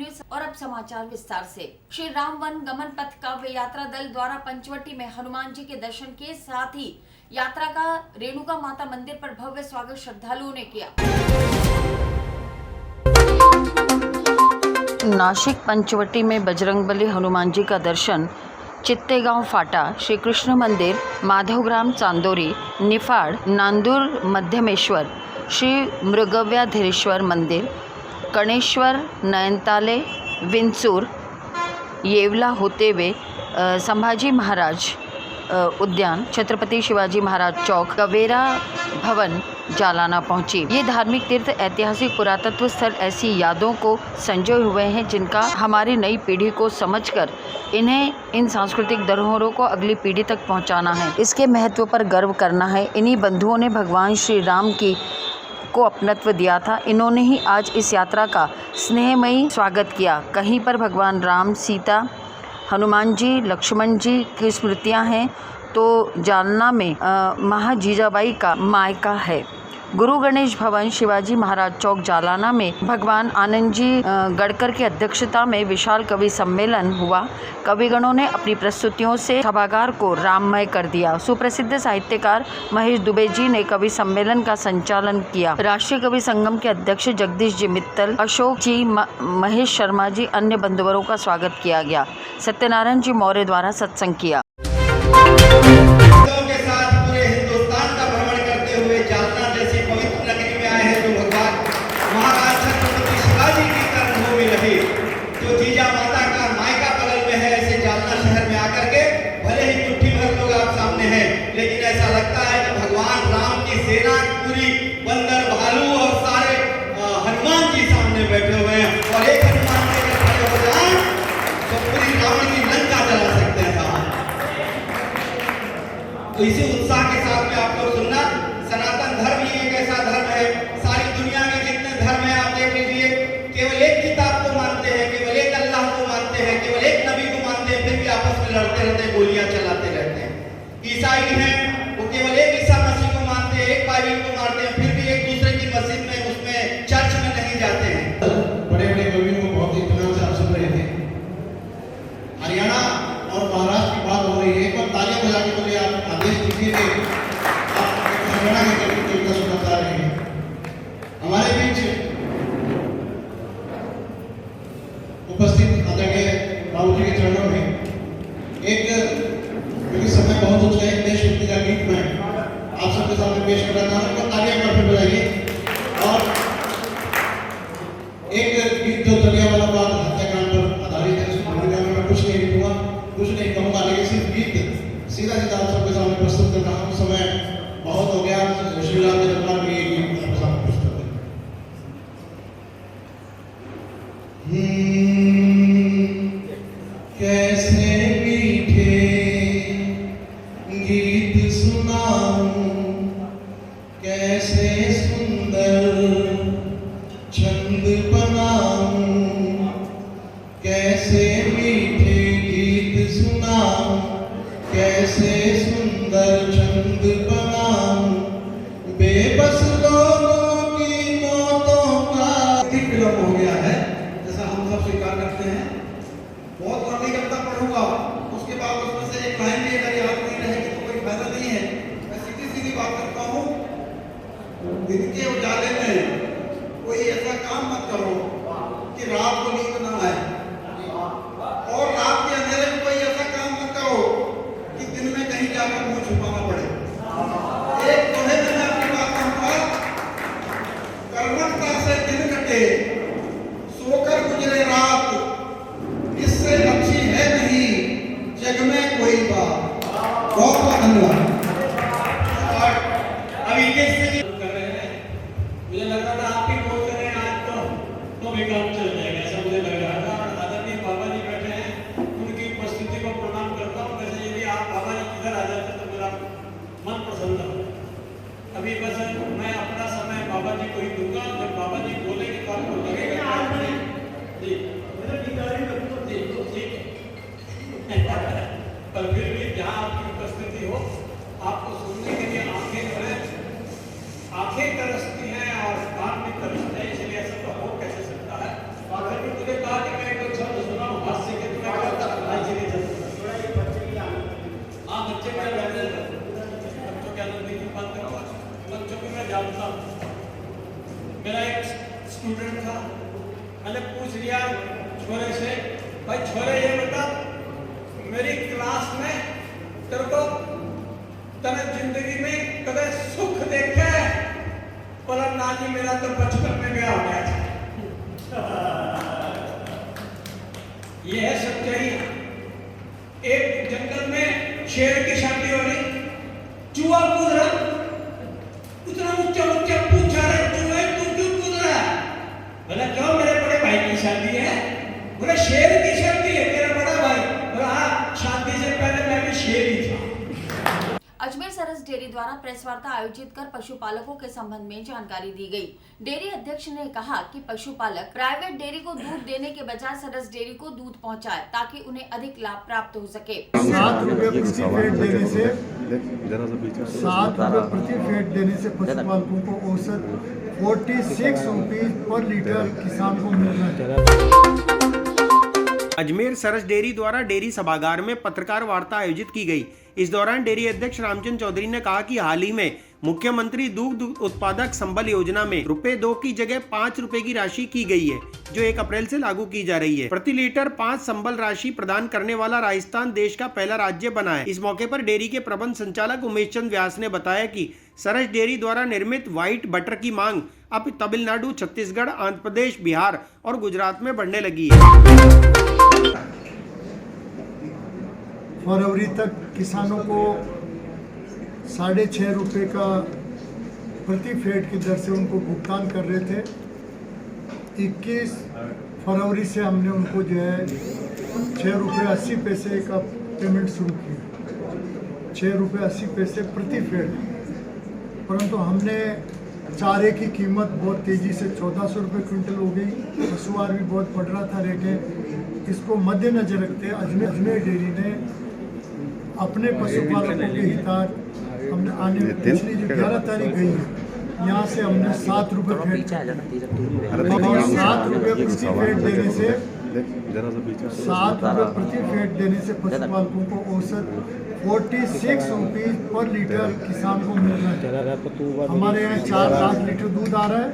News. और अब समाचार विस्तार से। श्री राम वन गमन पथ काव्य यात्रा दल द्वारा पंचवटी में हनुमान जी के दर्शन के साथ ही यात्रा का रेणुका माता मंदिर पर भव्य स्वागत श्रद्धालुओं ने किया। नासिक पंचवटी में बजरंगबली हनुमान जी का दर्शन, चित्तेगांव फाटा, श्री कृष्ण मंदिर, माधवग्राम चांदोरी, निफाड, नांदूर मध्यमेश्वर, श्री मृगव्याधीश्वर मंदिर, कणेश्वर, नयनताले, विंचूर, येवला होते हुए संभाजी महाराज उद्यान, छत्रपति शिवाजी महाराज चौक, कवेरा भवन, जालाना पहुंची। ये धार्मिक तीर्थ ऐतिहासिक पुरातत्व स्थल ऐसी यादों को संजोए हुए हैं जिनका हमारी नई पीढ़ी को समझकर इन्हें इन सांस्कृतिक धरोहरों को अगली पीढ़ी तक पहुंचाना है। इसके महत्व पर गर्व करना है। इन्हीं बंधुओं ने भगवान श्री राम को अपनत्व दिया था। इन्होंने ही आज इस यात्रा का स्नेहमयी स्वागत किया। कहीं पर भगवान राम, सीता, हनुमान जी, लक्ष्मण जी की स्मृतियां हैं तो जालना में महाजीजाबाई का मायका है। गुरु गणेश भवन, शिवाजी महाराज चौक, जालाना में भगवान आनंद जी गडकर की अध्यक्षता में विशाल कवि सम्मेलन हुआ। कविगणों ने अपनी प्रस्तुतियों से सभागार को राममय कर दिया। सुप्रसिद्ध साहित्यकार महेश दुबे जी ने कवि सम्मेलन का संचालन किया। राष्ट्रीय कवि संगम के अध्यक्ष जगदीश जी मित्तल, अशोक जी, महेश शर्मा जी, अन्य बंधुवरों का स्वागत किया गया। सत्यनारायण जी मौर्य द्वारा सत्संग किया। जो जीजा माता का मायका बगल में है, ऐसे जालना शहर में आकर के भले ही मुट्ठी भर लोग आप सामने हैं, लेकिन ऐसा लगता है कि भगवान राम की सेना पूरी बंदर, भालू और सारे हनुमान जी सामने बैठे हुए हैं। और एक हनुमान जी अगर खड़े हो जाए तो पूरी रावण की लंका जला सकते हैं साहब। तो इसी उत्साह के साथ में आप लोग सुनना। सनातन धर्म ही एक ऐसा धर्म है, सारी दुनिया में जितने धर्म है आप देख लीजिए, केवल एक किताब को मानते हैं, केवल एक अल्लाह को मानते हैं, केवल एक नबी को मानते हैं, फिर भी आपस में लड़ते रहते हैं, गोलियां चलाते रहते हैं। ईसाई हैं, वो केवल एक ईसा मसीह को मानते हैं, एक बाइबल को मानते हैं, फिर भी एक दूसरे की मस्जिद में, उसमें चर्च में नहीं जाते हैं। बड़े बड़े कवियों को बहुत इत्मीनान से आप सुन रहे थे। हरियाणा और महाराष्ट्र की बात हो रही है, एक बार तालियां बजा के बोले आप आदेश दीजिए कि आप हरियाणा के कवि की कविता सुना रहे हैं। हमारे बीच उपस्थित आदरणीय बाबू जी के चरणों में एक, क्योंकि समय बहुत हो चुका है, देशभक्ति का गीत मैं आप सबके सामने पेश कर रहा था। तालियां पर फिर बजाइए। और एक गीत जो जलियांवाला बाग हत्याकांड पर आधारित है, उसमें मैं कुछ नहीं लिखूंगा, कुछ नहीं कहूंगा, लेकिन सिर्फ गीत सीधा सीधा आप सबके सामने प्रस्तुत कर रहा हूँ। समय बहुत हो गया, श्रीराम के दरबार में ये गीत आपके सामने प्रस्तुत है। कैसे मीठे गीत सुनाऊं, कैसे सुंदर छंद बनाऊं, कैसे मीठे गीत सुनाऊं, कैसे सुंदर छंद बनाऊं, बेबस लोगों की मौतों का विलंब हो गया है, जैसा हम सब स्वीकार करते हैं। बहुत वर्णनी कविता पढ़ूंगा, उसके बाद उसमें से एक लाइन भी अगर याद नहीं रहेगी तो कोई फायदा नहीं है। मैं सीधी सीधी बात करता हूँ, दिन के उजाले में कोई ऐसा काम मत करो कि रात को नींद ना आए, और रात के अंधेरे में कोई ऐसा काम मत करो कि दिन में कहीं जाकर मुंह छुपाना पड़े। एक दोहे में मैं अपनी बात कहूंगा, कर्मठता से दिन कटे, सोकर गुजरे रात, इससे अच्छी है नहीं जग में कोई बात। बहुत बहुत धन्यवाद। अभी कर रहे हैं, मुझे लग रहा था आप भी बोल रहे हैं आज तो भी काम चल जाएगा। छोरे से, भाई छोरे ये बता, मेरी क्लास में तेरे को तने जिंदगी में कदे सुख देखे? बोला ना जी, मेरा तो बचपन में गया हो गया था। ये है सच्चाई। एक जंगल में शेर की शादी हो रही, चूहा कूद रहा, उतना ऊंचा ऊंचा पूछा रहे चूहे, तू क्यों कूद रहा है? बोला क्यों, मेरे बड़े भाई की शादी है। बोला शेर की शादी है तेरा बड़ा भाई? बोला हाँ, शादी से पहले मैं भी शेर ही था। अजमेर सरस डेयरी द्वारा प्रेस वार्ता आयोजित कर पशुपालकों के संबंध में जानकारी दी गई। डेयरी अध्यक्ष ने कहा कि पशुपालक प्राइवेट डेयरी को दूध देने के बजाय सरस डेयरी को दूध पहुंचाए ताकि उन्हें अधिक लाभ प्राप्त हो सके। 7 रुपए प्रति फेट देने से 7 रुपए प्रति फेट देने से पशुपालकों को औसत 46 रुपीज पर लीटर किसान को मिल रहा है। अजमेर सरस डेयरी द्वारा डेयरी सभागार में पत्रकार वार्ता आयोजित की गई। इस दौरान डेयरी अध्यक्ष रामचंद्र चौधरी ने कहा कि हाल ही में मुख्यमंत्री दुग्ध उत्पादक संबल योजना में ₹2 की जगह 5 रुपए की राशि की गई है, जो 1 अप्रैल से लागू की जा रही है। प्रति लीटर 5 संबल राशि प्रदान करने वाला राजस्थान देश का पहला राज्य बना है। इस मौके पर डेयरी के प्रबंध संचालक उमेश चंद व्यास ने बताया कि सरस डेयरी द्वारा निर्मित व्हाइट बटर की मांग अब तमिलनाडु, छत्तीसगढ़, आंध्र प्रदेश, बिहार और गुजरात में बढ़ने लगी है। फरवरी तक किसानों को 6.5 रुपए का प्रति फेट की दर से उनको भुगतान कर रहे थे। 21 फरवरी से हमने उनको जो है 6 रुपये 80 पैसे का पेमेंट शुरू किया, 6 रुपये 80 पैसे प्रति फेट। परंतु हमने चारे की कीमत बहुत तेज़ी से 1400 रुपये क्विंटल हो गई, पशुआहार भी बहुत बढ़ रहा था रेटें। इसको मद्देनजर रखते अजमेर डेयरी ने अपने पशुपालकों के हितार्थ हमने आने पिछली जो 11 तारीख गई है, यहाँ से हमने 7 रुपये फेट, 7 रुपये प्रति फेट देने से 7 रुपये प्रति फेट देने से पशुपालकों को औसत 46 रुपीज पर लीटर किसान को मिल रहा है। हमारे यहाँ 4 लाख लीटर दूध आ रहा है,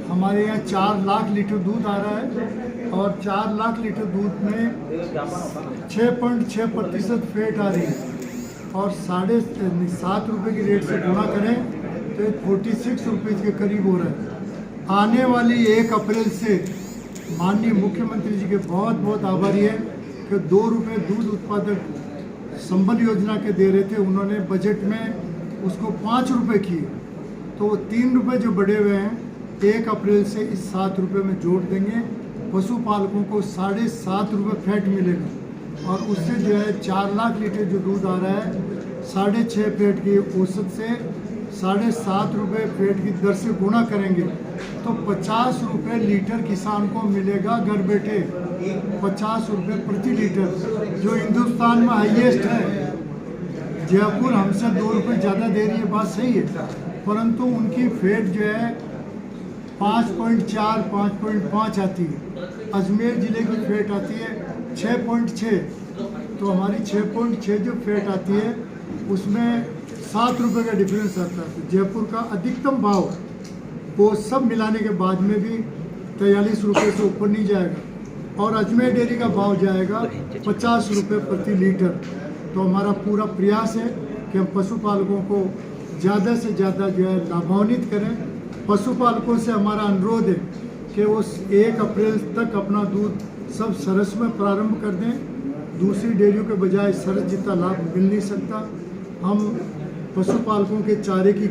हमारे यहाँ 4 लाख लीटर दूध आ रहा है और 4 लाख लीटर दूध में 6.6% फेट आ रही है और 7.5 रुपये की रेट से गुणा करें तो 46 रुपीज़ के करीब हो रहा है। आने वाली 1 अप्रैल से माननीय मुख्यमंत्री जी के बहुत बहुत आभारी है कि 2 रुपये दूध उत्पादक संबल योजना के दे रहे थे, उन्होंने बजट में उसको 5 रुपये किए, तो 3 रुपये जो बढ़े हुए हैं 1 अप्रैल से इस 7 रुपये में जोड़ देंगे। पशुपालकों को 7.5 रुपये फैट मिलेगा और उससे जो है 4 लाख लीटर जो दूध आ रहा है 6.5 फेट की औसत से 7.5 रुपये फेट की दर से गुणा करेंगे तो 50 रुपये लीटर किसान को मिलेगा घर बैठे, 50 रुपये प्रति लीटर, जो हिंदुस्तान में हाईएस्ट है। जयपुर हमसे 2 रुपये ज़्यादा दे रही है, बात सही है, परंतु उनकी फेट जो है 5.4, 5.5 आती है। अजमेर ज़िले की फेट आती है 6.6, तो हमारी 6.6 जो फेट आती है उसमें 7 रुपये का डिफरेंस आता है। तो जयपुर का अधिकतम भाव वो सब मिलाने के बाद में भी 43 रुपये से ऊपर नहीं जाएगा और अजमेर डेयरी का भाव जाएगा 50 रुपये प्रति लीटर। तो हमारा पूरा प्रयास है कि हम पशुपालकों को ज़्यादा से ज़्यादा जो है लाभान्वित करें। पशुपालकों से हमारा अनुरोध है कि वो 1 अप्रैल तक अपना दूध सब सरस में प्रारंभ कर दें। दूसरी डेयरियों के बजाय सरस जितना लाभ मिल नहीं सकता। हम पशुपालकों के चारे की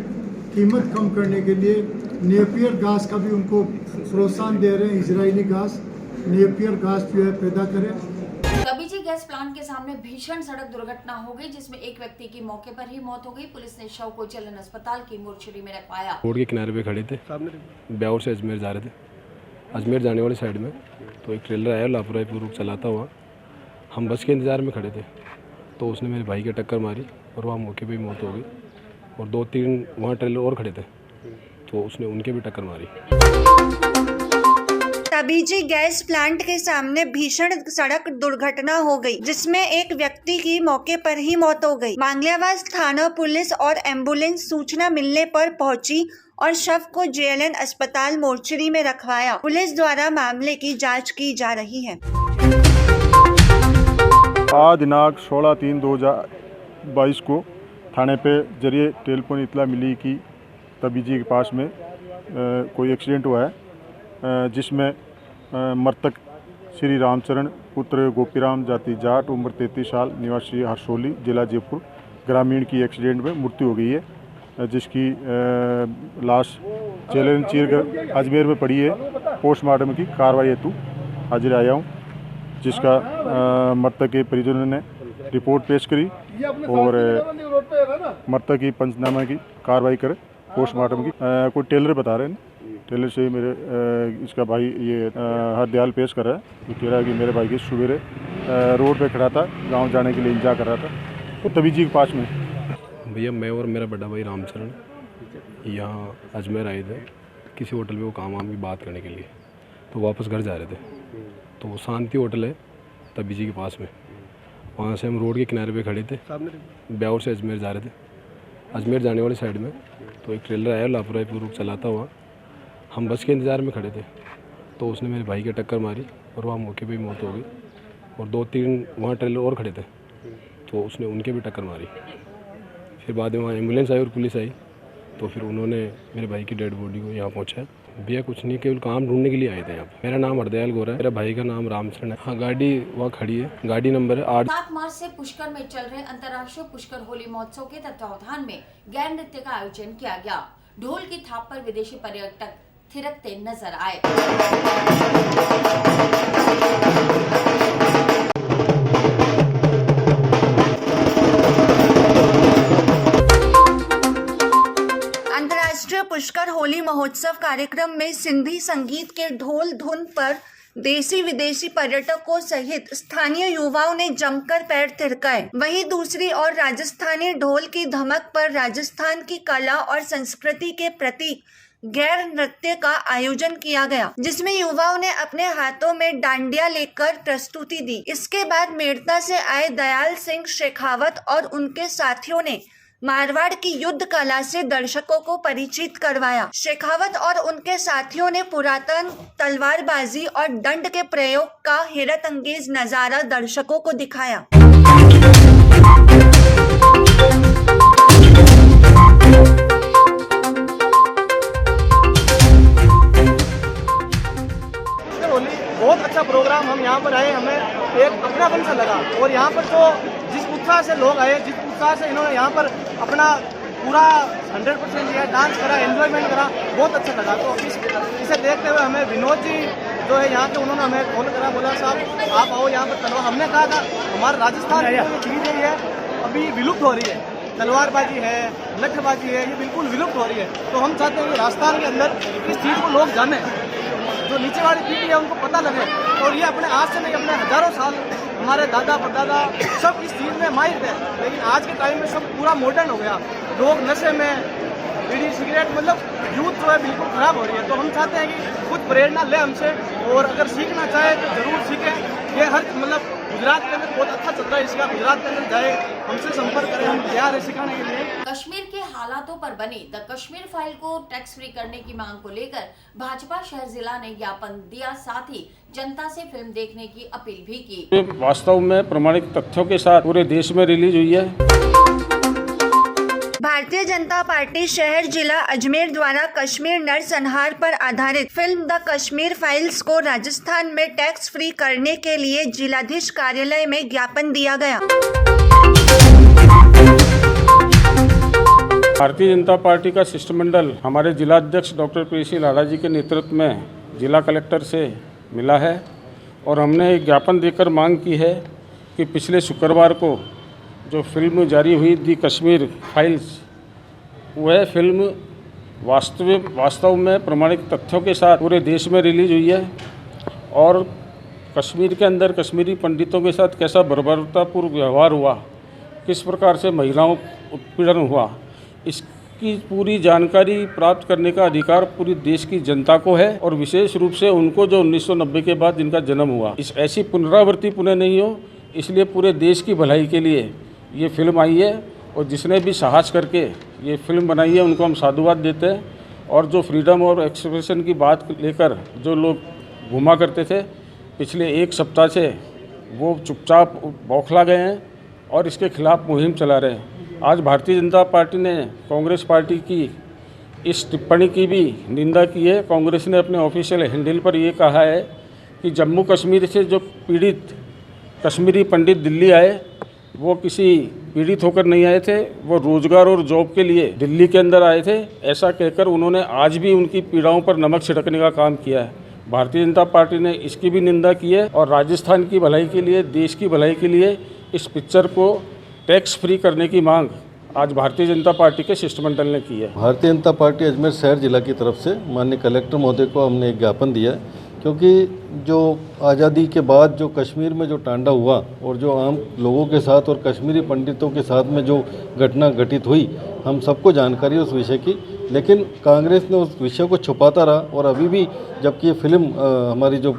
कीमत कम करने के लिए नेपियर घास का भी उनको प्रोत्साहन दे रहे हैं। इजरायली घास, नेपियर घास जो है पैदा करें। कबीजी गैस प्लांट के सामने भीषण सड़क दुर्घटना हो गई, जिसमें एक व्यक्ति की मौके पर ही मौत हो गई। पुलिस ने शव को जलन अस्पताल की मोर्चरी में रखवाया। रोड के किनारे पे खड़े थे, ब्यावर से अजमेर जा रहे थे। अजमेर जाने वाली साइड में तो एक ट्रेलर आया लापरवाही पूर्वक चलाता हुआ। हम बस के इंतज़ार में खड़े थे तो उसने मेरे भाई के टक्कर मारी और वहाँ मौके पे ही मौत हो गई। और 2-3 वहाँ ट्रेलर और खड़े थे तो उसने उनके भी टक्कर मारी। कबीजी गैस प्लांट के सामने भीषण सड़क दुर्घटना हो गई, जिसमें एक व्यक्ति की मौके पर ही मौत हो गई। मांगलियावास थाना पुलिस और एम्बुलेंस सूचना मिलने पर पहुंची और शव को JLN अस्पताल मोर्चरी में रखवाया। पुलिस द्वारा मामले की जांच की जा रही है। आज दिनांक 16/3/2022 को थाने पे जरिए टेलीफोन इतला मिली कि तबीजी के पास में कोई एक्सीडेंट हुआ है, जिसमें मृतक श्री रामचरण पुत्र गोपीराम जाति जाट उम्र 33 साल निवासी हरसोली जिला जयपुर ग्रामीण की एक्सीडेंट में मृत्यु हो गई है, जिसकी लाश JLN चीरगढ़ अजमेर में पड़ी है। पोस्टमार्टम की कार्रवाई हेतु हाजिर आया हूँ, जिसका मृतक के परिजनों ने रिपोर्ट पेश करी और मृतक की पंचनामा की कार्रवाई कर पोस्टमार्टम की कोई टेलर बता रहे हैं, टेलर से मेरे इसका भाई ये हरदयाल पेश कर रहा है, तो कह रहा है कि मेरे भाई के सवेरे रोड पे खड़ा था, गांव जाने के लिए इंतजार कर रहा था, तो तबीजी के पास में। भैया मैं और मेरा बड़ा भाई रामचरण यहाँ अजमेर आए थे किसी होटल में वो काम वाम की बात करने के लिए, तो वापस घर जा रहे थे, तो वो शांति होटल है तबीजी के पास में, वहाँ से हम रोड के किनारे पे खड़े थे, ब्यावर से अजमेर जा रहे थे। अजमेर जाने वाली साइड में तो एक ट्रेलर आया लापरवाही पूर्वक चलाता हुआ, हम बस के इंतज़ार में खड़े थे, तो उसने मेरे भाई के टक्कर मारी और वहाँ मौके पे ही मौत हो गई, और 2-3 वहाँ ट्रेलर और खड़े थे, तो उसने उनके भी टक्कर मारी। फिर बाद में वहाँ एम्बुलेंस आई और पुलिस आई, तो फिर उन्होंने मेरे भाई की डेड बॉडी को यहाँ पहुँचाया। भैया कुछ नहीं, केवल काम ढूंढने के लिए आए थे यहाँ पे। मेरा नाम हरदयाल गोरा है, मेरा भाई का नाम रामचरण है। हाँ, गाड़ी वहाँ खड़ी है, गाड़ी नंबर है 8। 7 मार्च से पुष्कर में चल रहे अंतर्राष्ट्रीय पुष्कर होली महोत्सव के तत्वावधान में गैर नृत्य का आयोजन किया गया। ढोल की थाप पर विदेशी पर्यटक थिरकते नजर आए। अंतर्राष्ट्रीय पुष्कर होली महोत्सव कार्यक्रम में सिंधी संगीत के ढोल धुन पर देसी विदेशी पर्यटकों सहित स्थानीय युवाओं ने जमकर पैर थिरकाए। वहीं दूसरी ओर राजस्थानी ढोल की धमक पर राजस्थान की कला और संस्कृति के प्रतीक गैर नृत्य का आयोजन किया गया, जिसमें युवाओं ने अपने हाथों में डांडिया लेकर प्रस्तुति दी। इसके बाद मेड़ता से आए दयाल सिंह शेखावत और उनके साथियों ने मारवाड़ की युद्ध कला से दर्शकों को परिचित करवाया। शेखावत और उनके साथियों ने पुरातन तलवारबाजी और दंड के प्रयोग का हैरतअंगेज नजारा दर्शकों को दिखाया। बहुत अच्छा प्रोग्राम, हम यहाँ पर आए, हमें एक अपनापन सा लगा, और यहाँ पर तो जिस उत्साह से लोग आए, जिस उत्साह से इन्होंने यहाँ पर अपना पूरा 100% लिया, डांस करा, एंजॉयमेंट करा, बहुत अच्छा लगा। तो इसे देखते हुए हमें विनोद जी जो है यहाँ के, उन्होंने हमें कॉल करा, बोला साहब आप आओ यहाँ पर तलवार। हमने कहा था हमारा राजस्थान में चीज़ है अभी विलुप्त हो रही है, तलवारबाजी है, लठबाजी है, ये बिल्कुल विलुप्त हो रही है। तो हम चाहते हैं कि राजस्थान के अंदर इस चीज़ को लोग जाने, जो नीचे वाली पीढ़ी है उनको पता लगे, और ये अपने आज से नहीं, अपने हजारों साल हमारे दादा परदादा सब इस चीज़ में माहिर थे, लेकिन आज के टाइम में सब पूरा मॉडर्न हो गया, लोग नशे में, बीड़ी सिगरेट, मतलब यूथ जो है बिल्कुल खराब हो रही है। तो हम चाहते हैं कि कुछ प्रेरणा ले हमसे, और अगर सीखना चाहे तो जरूर सीखें। ये हर मतलब गुजरात के अंदर बहुत अच्छा चल रहा है इसका, गुजरात के अंदर जाए, हमसे संपर्क करें, हम तैयार है सिखाने के लिए। कश्मीर के हालातों पर बनी द कश्मीर फाइल को टैक्स फ्री करने की मांग को लेकर भाजपा शहर जिला ने ज्ञापन दिया, साथ ही जनता से फिल्म देखने की अपील भी की। वास्तव में प्रमाणित तथ्यों के साथ पूरे देश में रिलीज हुई है। भारतीय जनता पार्टी शहर जिला अजमेर द्वारा कश्मीर नरसंहार पर आधारित फिल्म द कश्मीर फाइल्स को राजस्थान में टैक्स फ्री करने के लिए जिलाधीश कार्यालय में ज्ञापन दिया गया। भारतीय जनता पार्टी का शिष्टमंडल हमारे जिलाध्यक्ष डॉक्टर पीसी लाला जी के नेतृत्व में जिला कलेक्टर से मिला है, और हमने एक ज्ञापन देकर मांग की है कि पिछले शुक्रवार को जो फिल्म जारी हुई दी कश्मीर फाइल्स, वह फिल्म वास्तव में प्रमाणित तथ्यों के साथ पूरे देश में रिलीज हुई है, और कश्मीर के अंदर कश्मीरी पंडितों के साथ कैसा बर्बरतापूर्ण व्यवहार हुआ, किस प्रकार से महिलाओं उत्पीड़न हुआ, इसकी पूरी जानकारी प्राप्त करने का अधिकार पूरी देश की जनता को है, और विशेष रूप से उनको जो 1990 के बाद जिनका जन्म हुआ। इस ऐसी पुनरावृत्ति पुनः नहीं हो, इसलिए पूरे देश की भलाई के लिए ये फिल्म आई है, और जिसने भी साहस करके ये फिल्म बनाई है उनको हम साधुवाद देते हैं। और जो फ्रीडम और एक्सप्रेशन की बात लेकर जो लोग घुमा करते थे, पिछले एक सप्ताह से वो चुपचाप बौखला गए हैं और इसके खिलाफ मुहिम चला रहे हैं। आज भारतीय जनता पार्टी ने कांग्रेस पार्टी की इस टिप्पणी की भी निंदा की है। कांग्रेस ने अपने ऑफिशियल हैंडल पर ये कहा है कि जम्मू कश्मीर से जो पीड़ित कश्मीरी पंडित दिल्ली आए, वो किसी पीड़ित होकर नहीं आए थे, वो रोजगार और जॉब के लिए दिल्ली के अंदर आए थे। ऐसा कहकर उन्होंने आज भी उनकी पीड़ाओं पर नमक छिड़कने का काम किया है। भारतीय जनता पार्टी ने इसकी भी निंदा की है और राजस्थान की भलाई के लिए, देश की भलाई के लिए इस पिक्चर को टैक्स फ्री करने की मांग आज भारतीय जनता पार्टी के शिष्टमंडल ने की है। भारतीय जनता पार्टी अजमेर शहर जिला की तरफ से माननीय कलेक्टर महोदय को हमने एक ज्ञापन दिया है, क्योंकि जो आज़ादी के बाद जो कश्मीर में जो टांडा हुआ और जो आम लोगों के साथ और कश्मीरी पंडितों के साथ में जो घटना घटित हुई, हम सबको जानकारी है उस विषय की, लेकिन कांग्रेस ने उस विषय को छुपाता रहा। और अभी भी जबकि ये फिल्म हमारी जो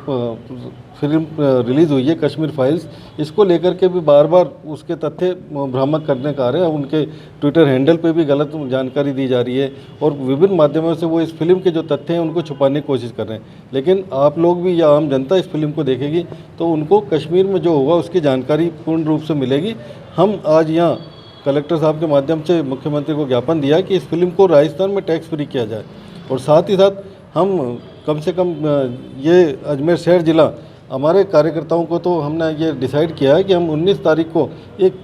फिल्म रिलीज़ हुई है कश्मीर फाइल्स, इसको लेकर के भी बार बार उसके तथ्य भ्रामक करने का आ रहे हैं। उनके ट्विटर हैंडल पे भी गलत जानकारी दी जा रही है और विभिन्न माध्यमों से वो इस फिल्म के जो तथ्य हैं उनको छुपाने की कोशिश कर रहे हैं। लेकिन आप लोग भी या आम जनता इस फिल्म को देखेगी तो उनको कश्मीर में जो होगा उसकी जानकारी पूर्ण रूप से मिलेगी। हम आज यहाँ कलेक्टर साहब के माध्यम से मुख्यमंत्री को ज्ञापन दिया कि इस फिल्म को राजस्थान में टैक्स फ्री किया जाए और साथ ही साथ हम कम से कम ये अजमेर शहर जिला हमारे कार्यकर्ताओं को तो हमने ये डिसाइड किया है कि हम 19 तारीख को एक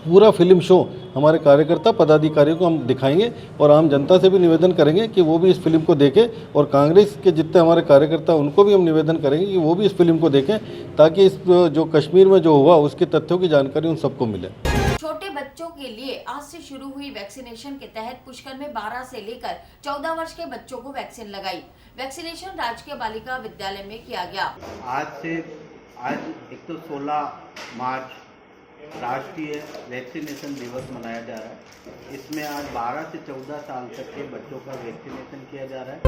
पूरा फिल्म शो हमारे कार्यकर्ता पदाधिकारियों को हम दिखाएंगे और आम जनता से भी निवेदन करेंगे कि वो भी इस फिल्म को देखें और कांग्रेस के जितने हमारे कार्यकर्ता उनको भी हम निवेदन करेंगे कि वो भी इस फिल्म को देखें, ताकि इस जो कश्मीर में जो हुआ उसके तथ्यों की जानकारी उन सबको मिले। छोटे बच्चों के लिए आज से शुरू हुई वैक्सीनेशन के तहत पुष्कर में 12 से लेकर 14 वर्ष के बच्चों को वैक्सीन लगाई। वैक्सीनेशन राजकीय बालिका विद्यालय में किया गया। आज एक तो 16 मार्च राष्ट्रीय वैक्सीनेशन दिवस मनाया जा रहा है। इसमें आज 12 से 14 साल तक के बच्चों का वैक्सीनेशन किया जा रहा है।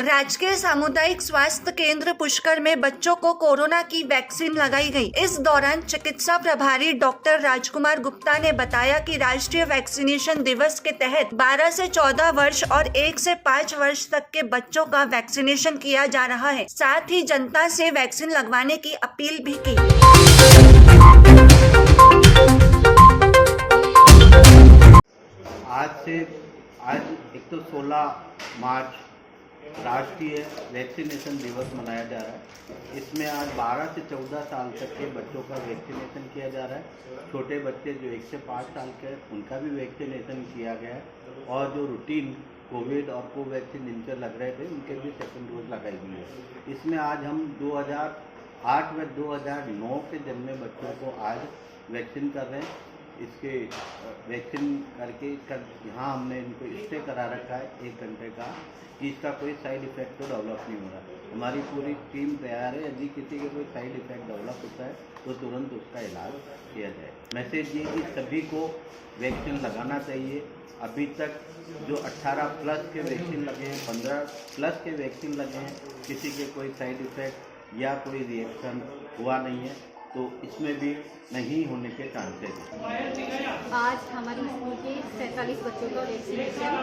राजकीय सामुदायिक स्वास्थ्य केंद्र पुष्कर में बच्चों को कोरोना की वैक्सीन लगाई गई। इस दौरान चिकित्सा प्रभारी डॉक्टर राजकुमार गुप्ता ने बताया कि राष्ट्रीय वैक्सीनेशन दिवस के तहत 12 से 14 वर्ष और 1 से 5 वर्ष तक के बच्चों का वैक्सीनेशन किया जा रहा है। साथ ही जनता से वैक्सीन लगवाने की अपील भी की। आज एक तो 16 मार्च राष्ट्रीय वैक्सीनेशन दिवस मनाया जा रहा है। इसमें आज 12 से 14 साल तक के बच्चों का वैक्सीनेशन किया जा रहा है। छोटे बच्चे जो 1 से 5 साल के उनका भी वैक्सीनेशन किया गया है और जो रूटीन कोविड और कोवैक्सीन जिनके लग रहे थे उनके भी सेकंड डोज लगाई गई है। इसमें आज हम 2008 व 2009 के जन्मे बच्चों को आज वैक्सीन कर रहे हैं। इसके वैक्सीन करके यहाँ हमने इनको स्टे करा रखा है 1 घंटे का, कि इसका कोई साइड इफ़ेक्ट तो डेवलप नहीं हो रहा। हमारी पूरी टीम तैयार है, यदि किसी के कोई साइड इफ़ेक्ट डेवलप होता है तो तुरंत उसका इलाज किया जाए। मैसेज ये कि सभी को वैक्सीन लगाना चाहिए। अभी तक जो 18 प्लस के वैक्सीन लगे हैं, 15 प्लस के वैक्सीन लगे हैं, किसी के कोई साइड इफ़ेक्ट या कोई रिएक्शन हुआ नहीं है, तो इसमें भी नहीं होने के चांसेस हैं। आज हमारी स्कूल के 47 बच्चों का वैक्सीनेशन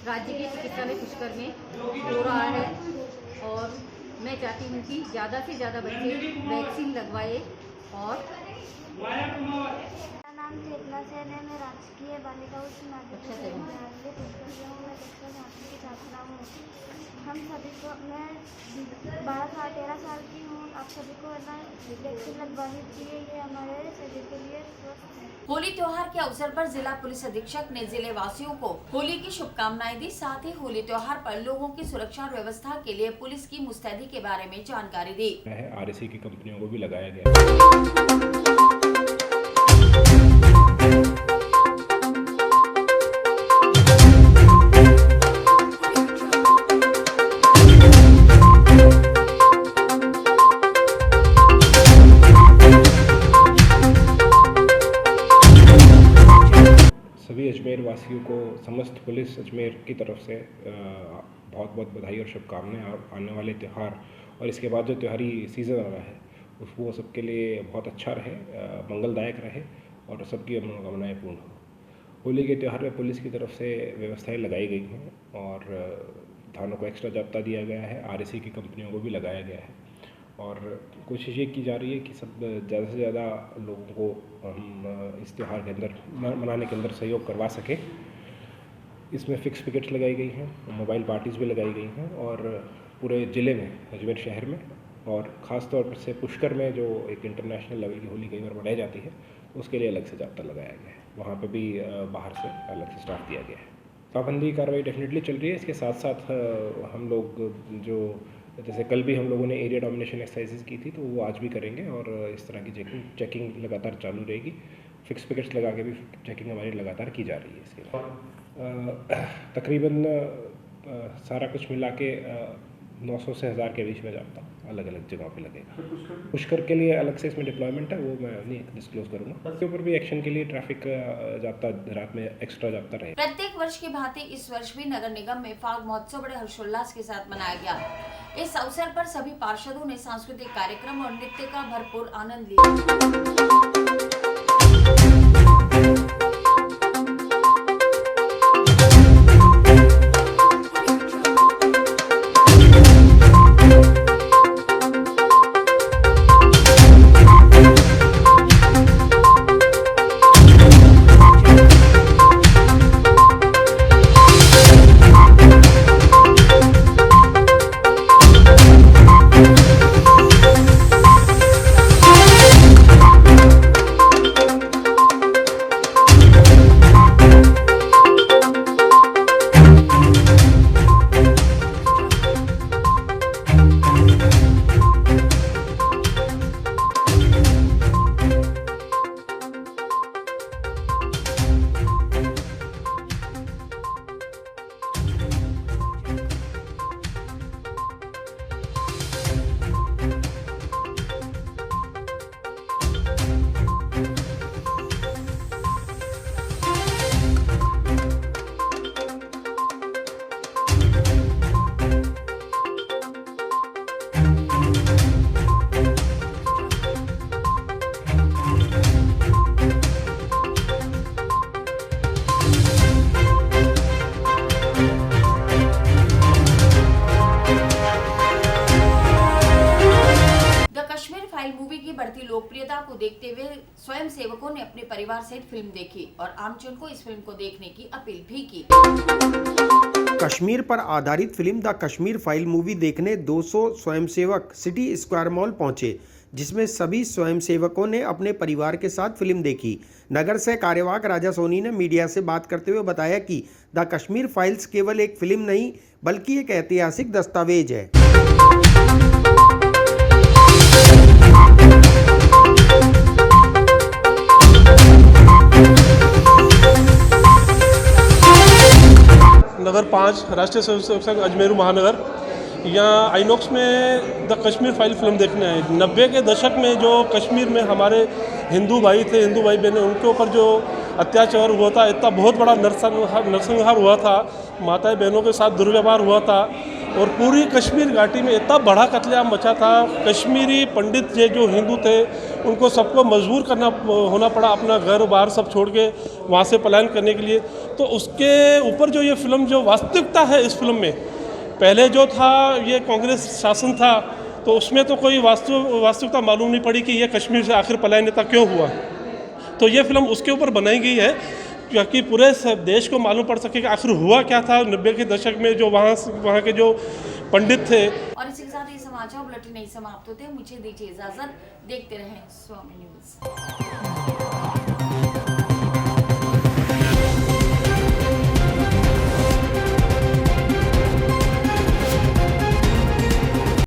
राज्य के चिकित्सालय पुष्कर में हो रहा है और मैं चाहती हूँ कि ज़्यादा से ज़्यादा बच्चे वैक्सीन लगवाए। और मेरा नाम चेतना सेन है। मैं राजकीय बालिका उच्च माध्यमिक विद्यालय पुष्कर से हूँ। मैं कक्षा 7वीं की छात्रा हूँ। हम सभी को, मैं 13 साल की हूँ। आप सभी को वैक्सीन लगवानी चाहिए, ये हमारे शरीर के लिए स्वस्थ है। होली त्योहार के अवसर पर जिला पुलिस अधीक्षक ने जिले वासियों को होली की शुभकामनाएं दी। साथ ही होली त्योहार पर लोगों की सुरक्षा और व्यवस्था के लिए पुलिस की मुस्तैदी के बारे में जानकारी दी। RSC की कंपनियों को भी लगाया गया। सभी अजमेर वासियों को समस्त पुलिस अजमेर की तरफ से बहुत बहुत बधाई और शुभकामनाएं। आने वाले त्यौहार और इसके बाद जो त्योहारी सीज़न आ रहा है वो सबके लिए बहुत अच्छा रहे, मंगलदायक रहे और सबकी मनोकामनाएं पूर्ण हो। होली के त्यौहार में पुलिस की तरफ से व्यवस्थाएं लगाई गई हैं और थानों को एक्स्ट्रा जाब्ता दिया गया है, आरएसी की कंपनियों को भी लगाया गया है और कोशिश ये की जा रही है कि सब ज़्यादा से ज़्यादा लोगों को हम इस त्यौहार के अंदर मनाने के अंदर सहयोग करवा सकें। इसमें फिक्स पिकेट्स लगाई गई हैं, मोबाइल पार्टीज़ भी लगाई गई हैं और पूरे ज़िले में, अजमेर शहर में और ख़ास तौर से पुष्कर में जो एक इंटरनेशनल लेवल की होली कई बार मनाई जाती है, उसके लिए अलग से जाब्ता लगाया गया है। वहाँ पे भी बाहर से अलग से स्टाफ दिया गया है। पाबंदी कार्रवाई डेफिनेटली चल रही है। इसके साथ साथ हम लोग जो जैसे कल भी हम लोगों ने एरिया डोमिनेशन एक्सरसाइजेज की थी, तो वो आज भी करेंगे और इस तरह की चेकिंग लगातार चालू रहेगी। फिक्स पिकेट्स लगा के भी चेकिंग हमारी लगातार की जा रही है। इसके तकरीबन सारा कुछ मिला के 900 से 1000 के बीच में जाता अलग अलग जगहों पे लगेगा। पुष्कर के लिए अलग से इसमें डिप्लॉयमेंट है, वो मैं नहीं डिस्क्लोज करूँगा। उसके ऊपर भी एक्शन के लिए ट्रैफिक जाब्ता रात में एक्स्ट्रा जाब्ता रहेगा। प्रत्येक वर्ष की भांति इस वर्ष भी नगर निगम में फाग महोत्सव बड़े हर्षोल्लास के साथ मनाया गया। इस अवसर पर सभी पार्षदों ने सांस्कृतिक कार्यक्रम और नृत्य का भरपूर आनंद लिया। मूवी की बढ़ती लोकप्रियता को देखते हुए स्वयं सेवकों ने अपने परिवार सहित फिल्म देखी और आमजन को इस फिल्म को देखने की अपील भी की। कश्मीर पर आधारित film the Kashmir file movie देखने 200 स्वयंसेवक सिटी स्क्वायर मॉल पहुंचे, जिसमें सभी स्वयंसेवकों ने अपने परिवार के साथ फिल्म देखी। नगर से कार्यवाहक राजा सोनी ने मीडिया से बात करते हुए बताया कि द कश्मीर फाइल्स केवल एक फिल्म नहीं बल्कि एक ऐतिहासिक दस्तावेज है। नगर 5 राष्ट्रीय स्वयंसेवक संघ अजमेर महानगर, यहाँ आइनॉक्स में द कश्मीर फाइल फिल्म देखने आए। 90 के दशक में जो कश्मीर में हमारे हिंदू भाई बहनें, उनके ऊपर जो अत्याचार हुआ था, इतना बहुत बड़ा नरसंहार हुआ था, माताएं बहनों के साथ दुर्व्यवहार हुआ था और पूरी कश्मीर घाटी में इतना बड़ा कत्लेआम मचा था। कश्मीरी पंडित जो हिंदू थे, उनको सबको मजबूर होना पड़ा अपना घर बार सब छोड़ के वहाँ से पलायन करने के लिए। तो उसके ऊपर जो ये फिल्म, जो वास्तविकता है इस फिल्म में, पहले जो था ये कांग्रेस शासन था, तो उसमें तो कोई वास्तविकता मालूम नहीं पड़ी कि ये कश्मीर से आखिर पलायन क्यों हुआ। तो ये फिल्म उसके ऊपर बनाई गई है ताकि पूरे देश को मालूम पड़ सके कि आखिर हुआ क्या था 90 के दशक में, जो वहाँ के जो पंडित थे। और इसी के साथ ये समाचार बुलेटिन नहीं समाप्त होते। मुझे दीजिए इजाजत, देखते रहें स्वामी न्यूज़।